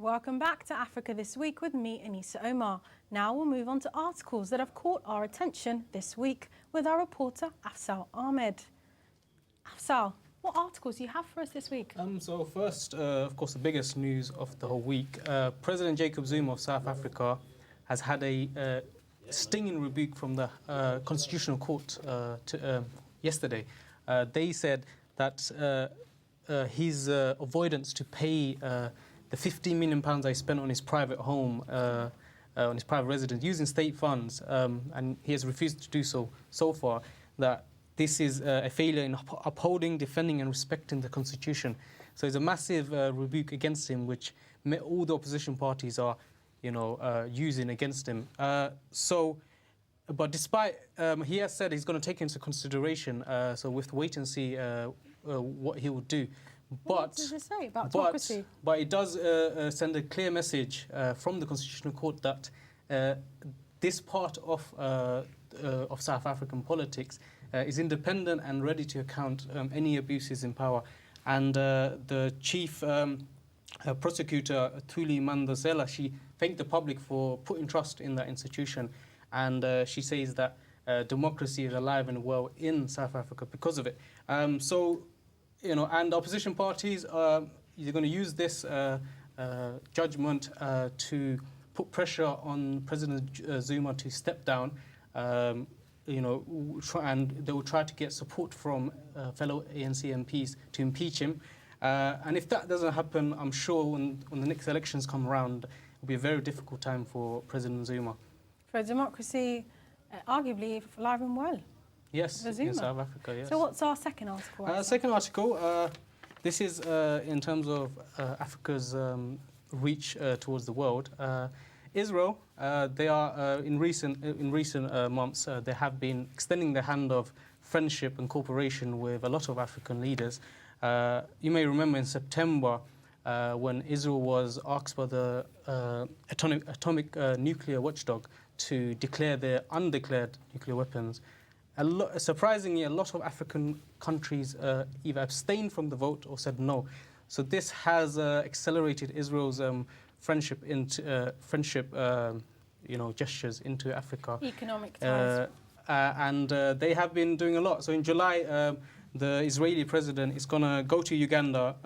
Welcome back to Africa This Week with me, Annisa Omar. Now we'll move on to articles that have caught our attention this week with our reporter, Hassan Ahmed. Hassan, what articles do you have for us this week? So first, of course, the biggest news of the whole week. President Jacob Zuma of South Africa has had a stinging rebuke from the Constitutional Court yesterday. They said that his avoidance to pay the £15 million I spent on his private home, on his private residence, using state funds, and he has refused to do so far, that this is a failure in upholding, defending and respecting the Constitution. So it's a massive rebuke against him, which all the opposition parties are, using against him. But despite, he has said he's going to take into consideration, so we have to wait and see what he will do. What does it say about democracy? But it does send a clear message from the Constitutional Court that this part of South African politics is independent and ready to account any abuses in power. And the chief prosecutor, Thuli Mandazela, she thanked the public for putting trust in that institution. And she says that democracy is alive and well in South Africa because of it. And the opposition parties are going to use this judgment to put pressure on President Zuma to step down, and they will try to get support from fellow ANC MPs to impeach him. And if that doesn't happen, I'm sure when the next elections come around, it will be a very difficult time for President Zuma. For democracy, arguably alive and well. Yes, in South Africa, yes. So what's our second article? Second article, this is in terms of Africa's reach towards the world. Israel, they are in recent months, they have been extending the hand of friendship and cooperation with a lot of African leaders. You may remember in September when Israel was asked by the atomic nuclear watchdog to declare their undeclared nuclear weapons. Surprisingly, a lot of African countries either abstained from the vote or said no. So this has accelerated Israel's friendship gestures into Africa. Economic ties. And they have been doing a lot. So in July, the Israeli president is going to go to Uganda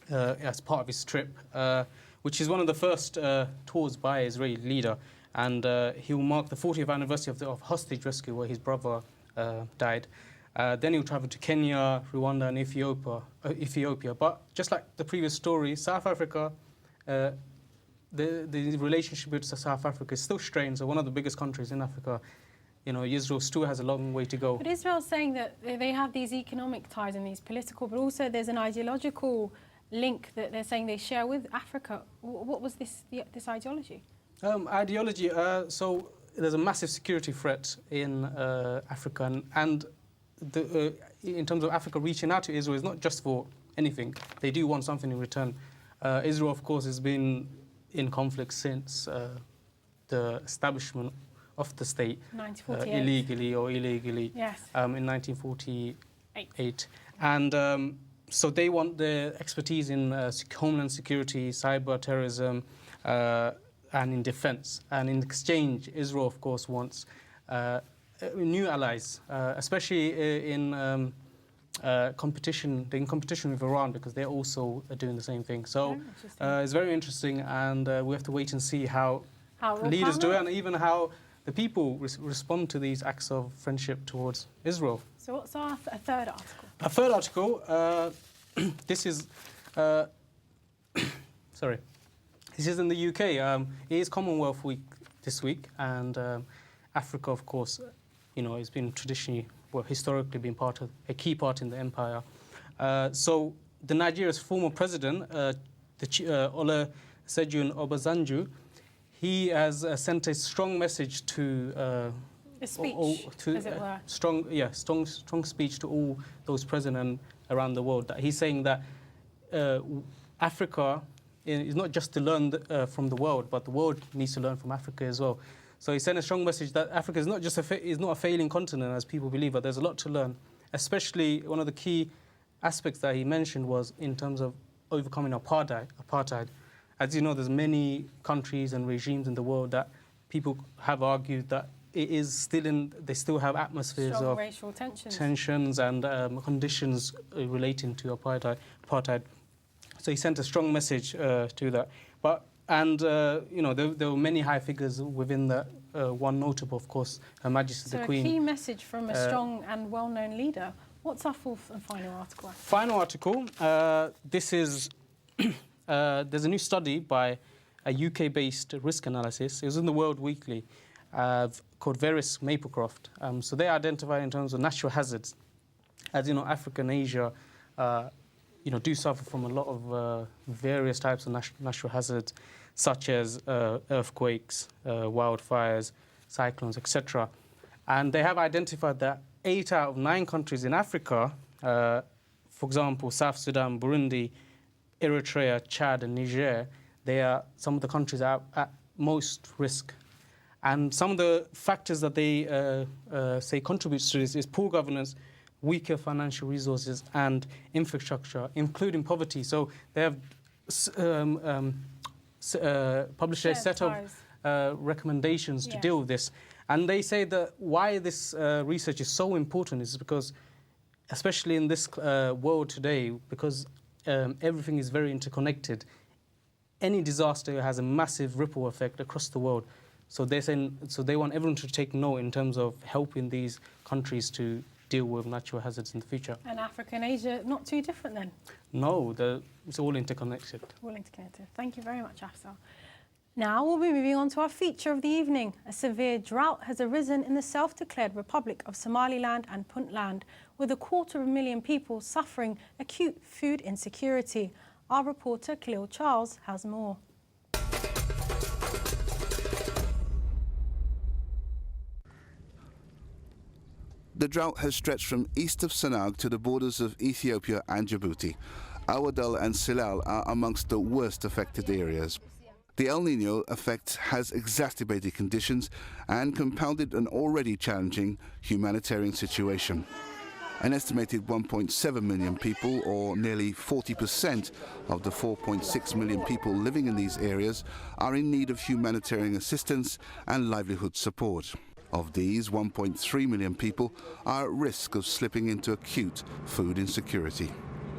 as part of his trip, which is one of the first tours by an Israeli leader. And he will mark the 40th anniversary of hostage rescue where his brother died. Then he'll travel to Kenya, Rwanda and Ethiopia. But just like the previous story, South Africa, the relationship with South Africa is still strained. So one of the biggest countries in Africa, Israel still has a long way to go. But Israel's saying that they have these economic ties and these political, but also there's an ideological link that they're saying they share with Africa. What was this ideology? Ideology, so there's a massive security threat in Africa, and in terms of Africa reaching out to Israel, it's not just for anything. They do want something in return. Israel, of course, has been in conflict since the establishment of the state, illegally or illegally, yes. In 1948. And so they want their expertise in homeland security, cyber terrorism, and in defense. And in exchange, Israel, of course, wants new allies, especially in competition with Iran, because they're also doing the same thing. So it's very interesting, and we have to wait and see how leaders do it, and even how the people respond to these acts of friendship towards Israel. So what's our third article? Our third article, this is... sorry. This is in the UK. It is Commonwealth Week this week, and Africa, of course, has been traditionally, historically been a key part in the empire. So the Nigeria's former president, Olusegun Obasanjo, he has sent a strong message to a speech, as it were. Strong speech to all those present around the world. That he's saying that Africa is not just to learn from the world, but the world needs to learn from Africa as well. So he sent a strong message that Africa is not just a failing continent as people believe, but there's a lot to learn. Especially one of the key aspects that he mentioned was in terms of overcoming apartheid. as you know, there's many countries and regimes in the world that people have argued that it is still they still have atmospheres Strong of racial tensions and conditions relating to apartheid. So he sent a strong message to that. You know, there were many high figures within that. One notable, of course, Her Majesty the Queen. So a key message from a strong and well-known leader. What's our fourth and final article? Final article. This is there's a new study by a UK-based risk analysis. It was in the World Weekly, called Veris Maplecroft. So they identify in terms of natural hazards. As you know, Africa and Asia, you know, do suffer from a lot of various types of natural hazards, such as earthquakes, wildfires, cyclones, etc. And they have identified that 8 out of 9 countries in Africa, for example, South Sudan, Burundi, Eritrea, Chad, and Niger, they are some of the countries at most risk. And some of the factors that they say contributes to this is poor governance, weaker financial resources, and infrastructure, including poverty. So they have published a set of recommendations to deal with this. And they say that why this research is so important is because, especially in this world today, because everything is very interconnected, any disaster has a massive ripple effect across the world. So they want everyone to take note in terms of helping these countries to deal with natural hazards in the future. And Africa and Asia, not too different then? No, it's all interconnected. All interconnected. Thank you very much, Afsal. Now we'll be moving on to our feature of the evening. A severe drought has arisen in the self-declared Republic of Somaliland and Puntland, with 250,000 people suffering acute food insecurity. Our reporter, Khalil Charles, has more. The drought has stretched from east of Sanag to the borders of Ethiopia and Djibouti. Awadel and Silal are amongst the worst affected areas. The El Niño effect has exacerbated conditions and compounded an already challenging humanitarian situation. An estimated 1.7 million people, or nearly 40% of the 4.6 million people living in these areas, are in need of humanitarian assistance and livelihood support. Of these, 1.3 million people are at risk of slipping into acute food insecurity.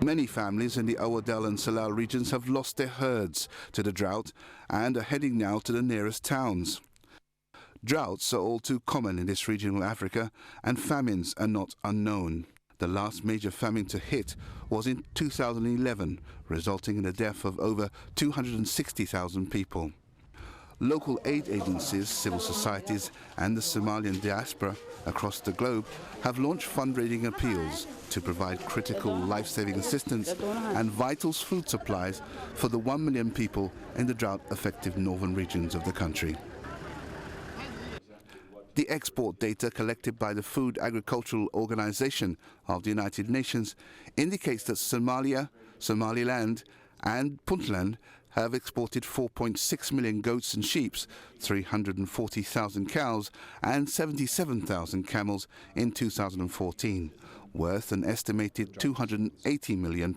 Many families in the Awadel and Salal regions have lost their herds to the drought and are heading now to the nearest towns. Droughts are all too common in this region of Africa, and famines are not unknown. The last major famine to hit was in 2011, resulting in the death of over 260,000 people. Local aid agencies, civil societies and the Somalian diaspora across the globe have launched fundraising appeals to provide critical life-saving assistance and vital food supplies for the 1 million people in the drought-affected northern regions of the country. The export data collected by the Food Agricultural Organization of the United Nations indicates that Somalia, Somaliland and Puntland have exported 4.6 million goats and sheep, 340,000 cows and 77,000 camels in 2014, worth an estimated £280 million.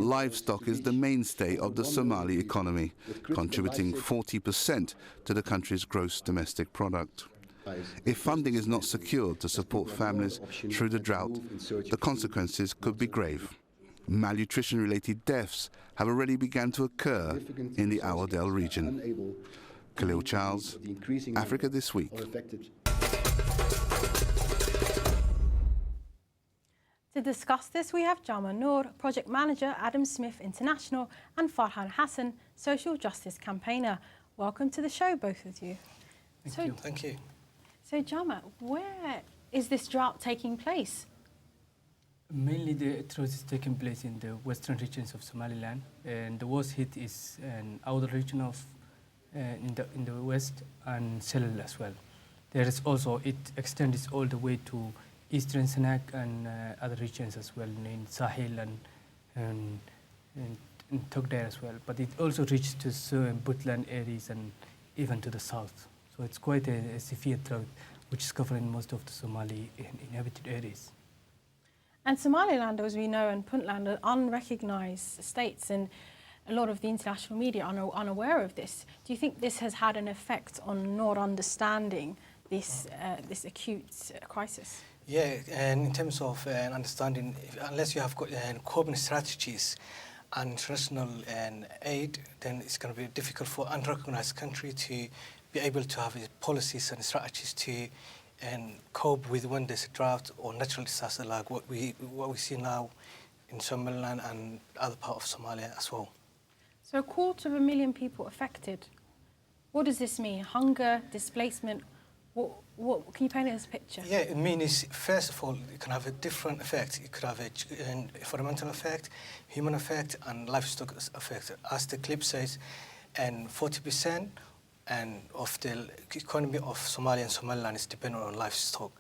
Livestock is the mainstay of the Somali economy, contributing 40% to the country's gross domestic product. If funding is not secured to support families through the drought, the consequences could be grave. Malnutrition-related deaths have already begun to occur in the Awadel region. Khalil Charles, Africa This Week. To discuss this, we have Jama Noor, Project Manager, Adam Smith International, and Farhan Hassan, Social Justice Campaigner. Welcome to the show, both of you. Thank you. Thank you. So, Jama, where is this drought taking place? Mainly the drought is taking place in the western regions of Somaliland, and the worst hit is in outer region of in the west and Celal as well. There is also, it extends all the way to eastern Sanag and other regions as well, in Sahel and Togdere as well. But it also reaches to Puntland areas and even to the south. So it's quite a severe drought, which is covering most of the Somali inhabited areas. And Somaliland, as we know, and Puntland are unrecognised states. And a lot of the international media are unaware of this. Do you think this has had an effect on not understanding this acute crisis? Yeah, and in terms of understanding, unless you have coping strategies and international aid, then it's going to be difficult for unrecognized country to be able to have policies and strategies to cope with when there's a drought or natural disaster like what we see now in Somaliland and other part of Somalia as well. So 250,000 people affected. What does this mean? Hunger, displacement? What can you paint us a picture? Yeah, it means, first of all, it can have a different effect. It could have an environmental effect, human effect, and livestock effect. As the clip says, and 40% of the economy of Somalia and Somaliland is dependent on livestock.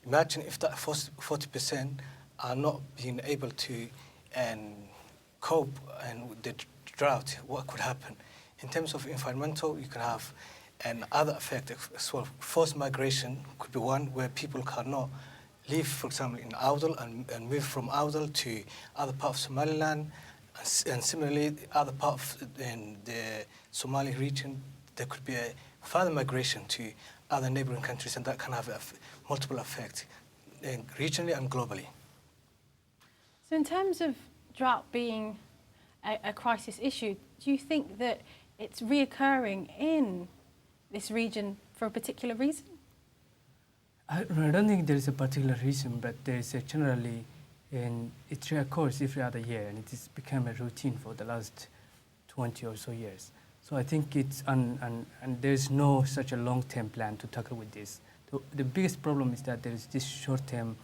Imagine if that 40% are not being able to cope with the drought, what could happen? In terms of environmental, you can have other effect as well. Forced migration could be one where people cannot live, for example, in Awdal and move from Awdal to other parts of Somaliland, and similarly, other parts of the Somali region, there could be a further migration to other neighboring countries, and that can have multiple effects regionally and globally. So in terms of drought being a crisis issue, do you think that it's reoccurring in this region for a particular reason? I don't think there is a particular reason, but there is a generally, and it reoccurs every other year, and it has become a routine for the last 20 or so years. So I think it's, and there's no such a long-term plan to tackle with this. The biggest problem is that there is this short-term,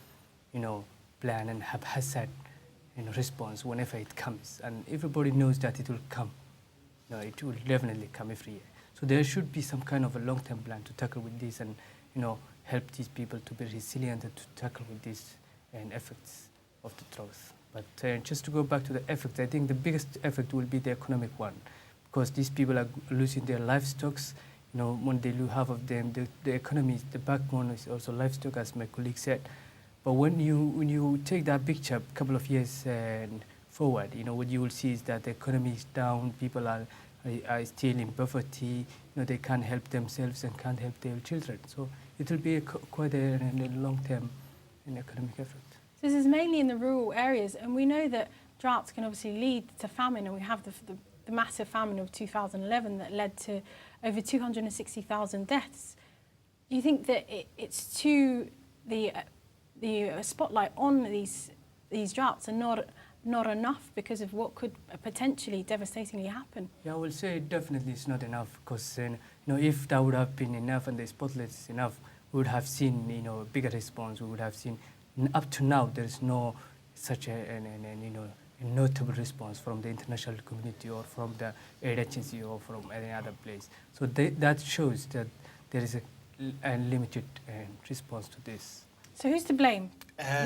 plan and haphazard, response whenever it comes, and everybody knows that it will come. It will definitely come every year. So there should be some kind of a long-term plan to tackle with this, and help these people to be resilient and to tackle with these effects of the drought. But just to go back to the effects, I think the biggest effect will be the economic one, because these people are losing their livestock. When they lose half of them, the economy, the backbone is also livestock, as my colleague said. But when you take that picture a couple of years forward, what you will see is that the economy is down, people are still in poverty, they can't help themselves and can't help their children. So it will be quite a long-term economic effect. So this is mainly in the rural areas, and we know that droughts can obviously lead to famine, and we have the massive famine of 2011 that led to over 260,000 deaths. Do you think that it's too the spotlight on these droughts are not enough because of what could potentially devastatingly happen? Yeah, I will say definitely it's not enough, because if that would have been enough and the spotlight is enough, we would have seen a bigger response. We would have seen, up to now there is no such a notable response from the international community or from the aid agency or from any other place. So that shows that there is a limited response to this. So who's to blame?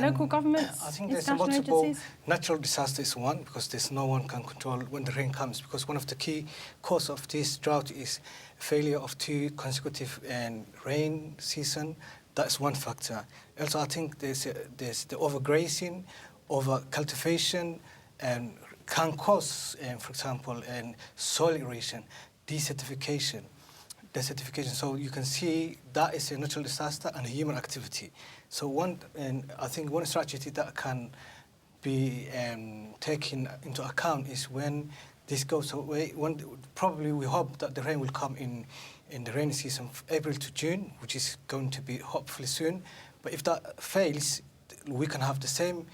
Local governments, I think there's international multiple. agencies? Natural disaster is one, because there's no one can control when the rain comes, because one of the key causes of this drought is failure of 2 consecutive rain season. That's one factor. Also, I think there's the overgrazing, over-cultivation, and can cause, for example, soil erosion, desertification. So you can see that is a natural disaster and a human activity. So I think one strategy that can be taken into account is when this goes away. Probably we hope that the rain will come in the rainy season, April to June, which is going to be hopefully soon. But if that fails, we can have the same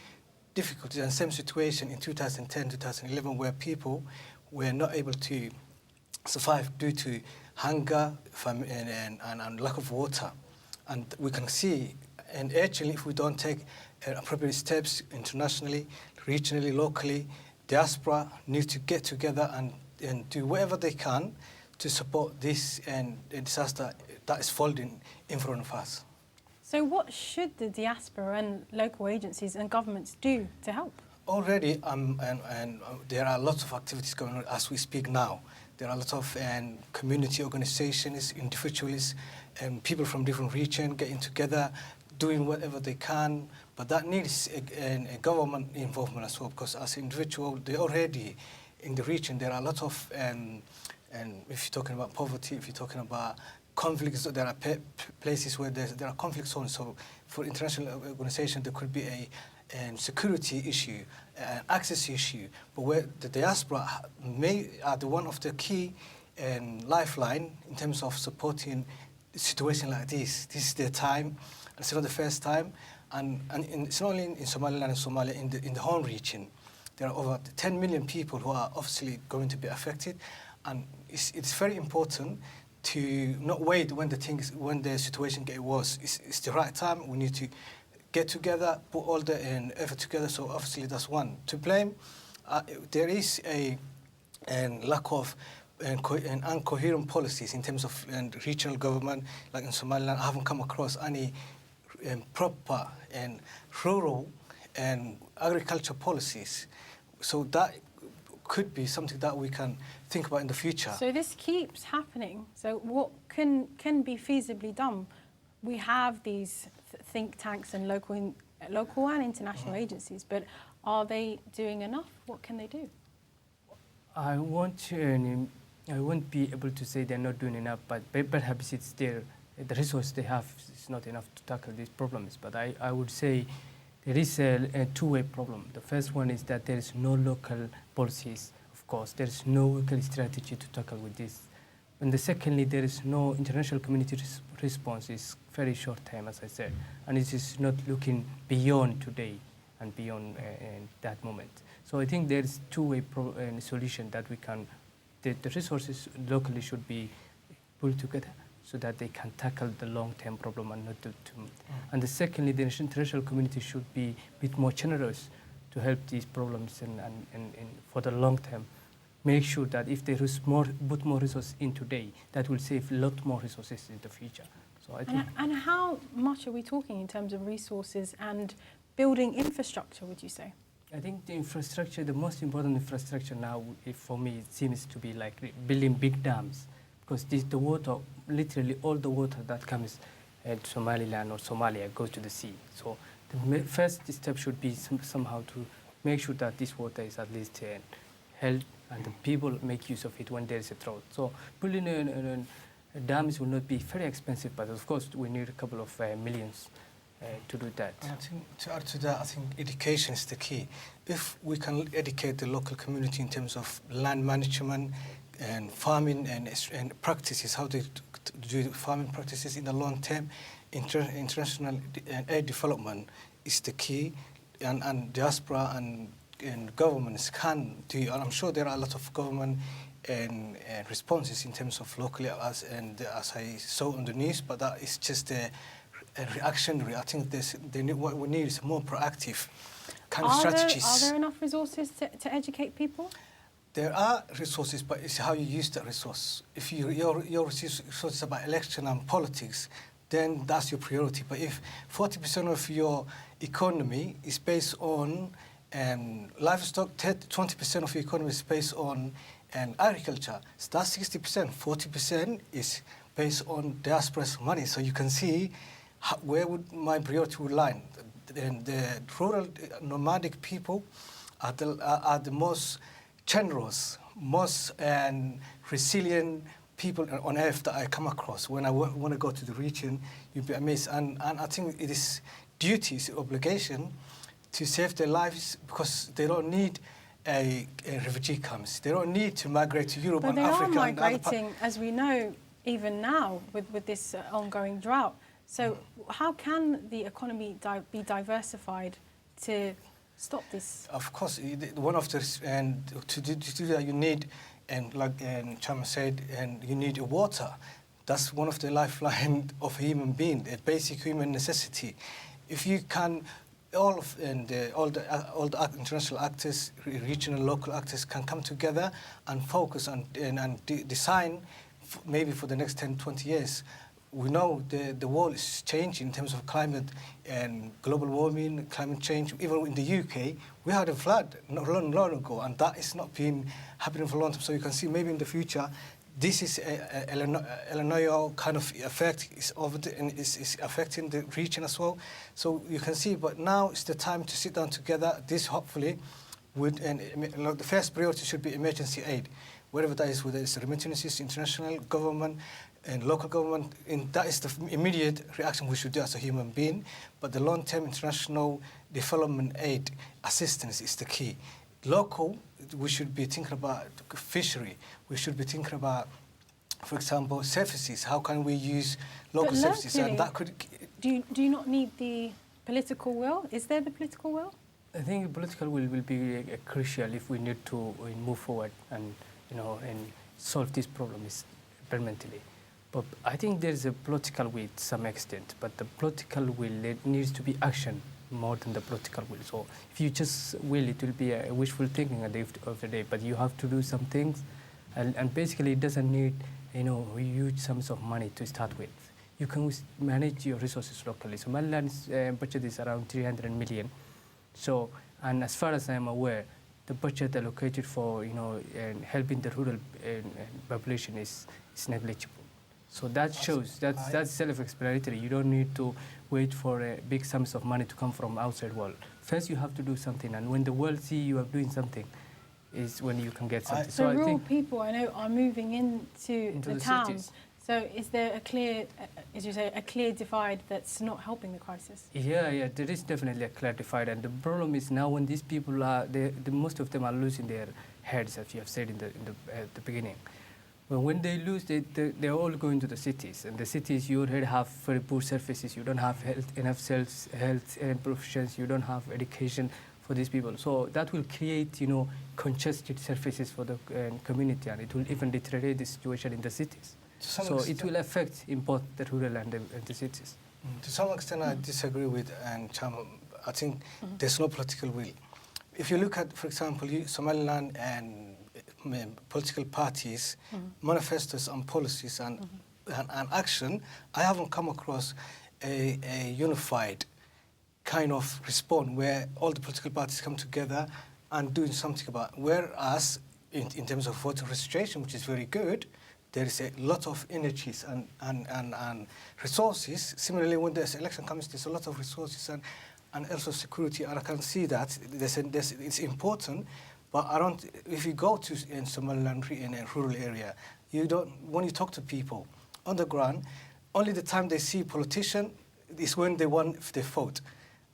difficulties and same situation in 2010, 2011, where people were not able to survive due to hunger, famine, and lack of water. And we can see, and actually, if we don't take appropriate steps internationally, regionally, locally, diaspora needs to get together and do whatever they can to support this disaster that is folding in front of us. So what should the diaspora and local agencies and governments do to help? Already, there are lots of activities going on as we speak now. There are lots of community organizations, individuals, and people from different regions getting together, doing whatever they can. But that needs a government involvement as well, because as an individual, they already in the region, there are a lot of, and if you're talking about poverty, if you're talking about conflicts, there are places where there are conflict zones. So for international organizations, there could be a security issue, an access issue, but where the diaspora are the one of the key lifeline in terms of supporting a situation like this. This is their time. It's not the first time, and it's not only in Somaliland and Somalia, in the whole region. There are over 10 million people who are obviously going to be affected, and it's very important to not wait when the situation gets worse. It's the right time. We need to get together, put all the effort together. So obviously that's one. To blame, there is a lack of incoherent policies in terms of regional government. Like in Somaliland, I haven't come across any proper and rural and agriculture policies. So that could be something that we can think about in the future. So this keeps happening. So what can be feasibly done? We have these think tanks and local and international agencies, but are they doing enough? What can they do? I won't be able to say they're not doing enough, but perhaps it's the resource they have is not enough to tackle these problems. But I would say there is a two-way problem. The first one is that there is no local policies, of course. There is no local strategy to tackle with this. And secondly, there is no international community response. It's very short term, as I said, and it is not looking beyond today and beyond that moment. So I think there is two-way solution that we can. The resources locally should be pulled together so that they can tackle the long-term problem and not do too much. And secondly, the international community should be a bit more generous to help these problems and for the long term. Make sure that if they put more resources in today, that will save a lot more resources in the future. So I think. And how much are we talking in terms of resources and building infrastructure, would you say? I think the infrastructure, the most important infrastructure now, for me, it seems to be like building big dams, because the water, literally all the water that comes at Somaliland or Somalia goes to the sea. So the first step should be somehow to make sure that this water is at least held and the people make use of it when there is a drought. So building dams will not be very expensive, but of course we need a couple of millions to do that. I think to add to that, I think education is the key. If we can educate the local community in terms of land management and farming and practices, how they do farming practices in the long term, international aid development is the key, and diaspora and governments can do. And I'm sure there are a lot of government and responses in terms of locally as I saw on the news, but that is just a reactionary. I think what we need is more proactive kind of strategies. Are there enough resources to educate people? There are resources, but it's how you use that resource. If your resource is about election and politics, then that's your priority. But if 40% of your economy is based on livestock, 20% of your economy is based on agriculture, so that's 60%. 40% is based on diaspora's money. So you can see where would my priority would lie. The rural nomadic people are the most generous, most resilient people on earth that I come across. When I want to go to the region, you'd be amazed. And I think it is duty, it's obligation to save their lives, because they don't need a refugee camps. They don't need to migrate to Europe and Africa. But they are migrating, as we know, even now with this ongoing drought. So how can the economy be diversified to stop this? Of course, one of the to do that you need, and like Jama said, and you need water. That's one of the lifeline of a human being, a basic human necessity. If you can, all the international actors, regional, local actors can come together and focus on and design, maybe for the next 10, 20 years. We know the world is changing in terms of climate and global warming, climate change. Even in the UK, we had a flood not long ago, and that is not been happening for a long time. So you can see maybe in the future, this is a El Niño kind of effect is is affecting the region as well. So you can see, but now is the time to sit down together. This hopefully the first priority should be emergency aid, wherever that is, whether it's remittances, international government, and local government, and that is the immediate reaction we should do as a human being. But the long-term international development aid assistance is the key. Local, we should be thinking about fishery. We should be thinking about, for example, services. How can we use local services? And that could. Do you not need the political will? Is there the political will? I think political will be crucial if we need to move forward and solve these problems permanently. But I think there is a political will to some extent, but the political will needs to be action more than the political will. So if you just will, it will be a wishful thinking at the end of the day. But you have to do some things, and basically it doesn't need huge sums of money to start with. You can manage your resources locally. So Somaliland's budget is around 300 million. So, and as far as I'm aware, the budget allocated for helping the rural population is negligible. So that shows that's self-explanatory. You don't need to wait for big sums of money to come from outside world. First, you have to do something, and when the world see you are doing something, is when you can get something. So I rural think people, I know, are moving into the towns. Cities. So is there a clear, as you say, a clear divide that's not helping the crisis? Yeah, there is definitely a clear divide, and the problem is now when these people are, most of them are losing their heads, as you have said at the beginning. But when they lose, they're all going to the cities, and the cities you already have very poor services. You don't have enough health professions. You don't have education for these people. So that will create, congested services for the community, and it will even deteriorate the situation in the cities. So it will affect in both the rural and the cities. To some extent, I disagree with Jama. I think there's no political will. If you look at, for example, Somaliland and political parties, manifestos and policies and action, I haven't come across a unified kind of response where all the political parties come together and doing something about. Whereas in terms of voter registration, which is very good, there is a lot of energies and resources. Similarly, when this election comes, there's a lot of resources and also security, and I can see that it's important. But if you go to in Somaliland in a rural area, when you talk to people on the ground, only the time they see politician is when they vote.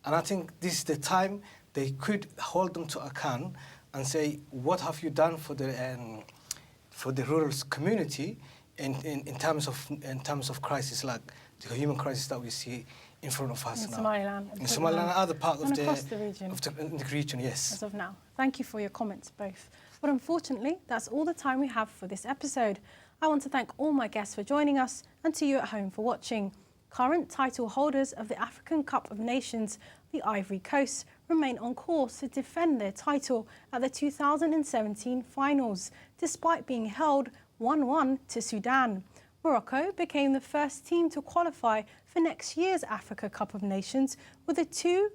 And I think this is the time they could hold them to account and say, what have you done for the rural community in terms of crisis like the human crisis that we see in front of us now. In Somaliland and other parts of the region, yes. As of now. Thank you for your comments, both. But unfortunately, that's all the time we have for this episode. I want to thank all my guests for joining us and to you at home for watching. Current title holders of the African Cup of Nations, the Ivory Coast, remain on course to defend their title at the 2017 finals, despite being held 1-1 to Sudan. Morocco became the first team to qualify for next year's Africa Cup of Nations with a 2-0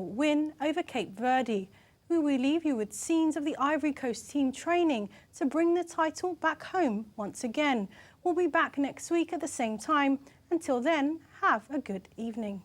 win over Cape Verde. We will leave you with scenes of the Ivory Coast team training to bring the title back home once again. We'll be back next week at the same time. Until then, have a good evening.